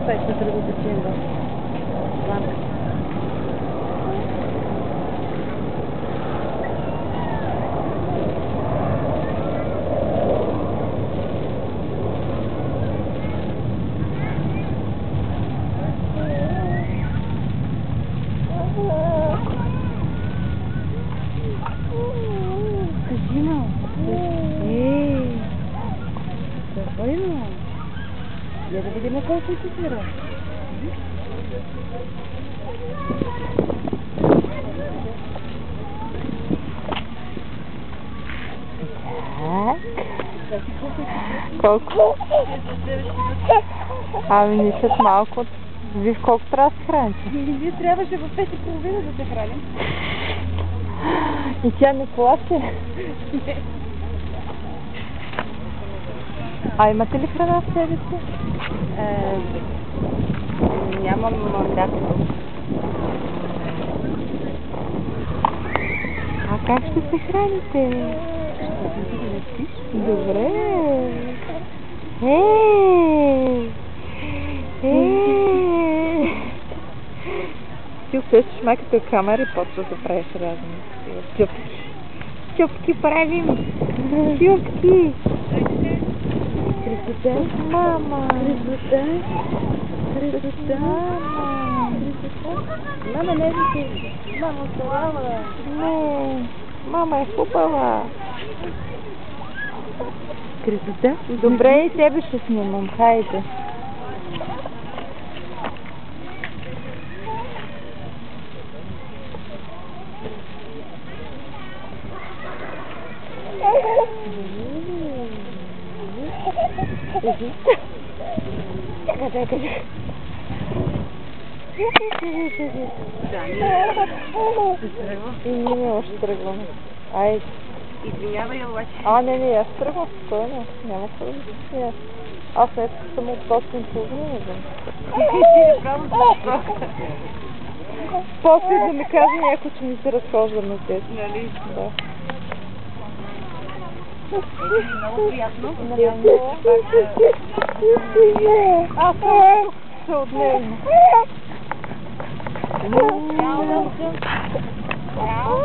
4 decembro. Vamos. Казино. Спокойно. Я да видим колко се тира. Так. Колко? Ами не след малко. Виж колко трябва да се храните. Вие трябваше в 5:30 да се храним. И тя не плаче. А имате ли храна в себе си? Нямам мляко. А как ще се храните? Добре. Ти усещаш майката камера и почва да правиш разни чупки. Чупки правим! Чупки! Красота. Мама! Красота. Красота. Мама, не вижте. Мама, салама. Не! Мама е хубава! Красота. Добре, и тебе ще снимам. Хайде! Чакай. И ние още тръгваме. Айде. Извинявай, обаче. Не, аз тръгвам спокойно. Няма какво да се смея. Аз след като съм от 8:30 не знам. После да ми каже някой, че ми се разхождаме тези. Нали? Да. Много приятно. Аз се отнема. Чао.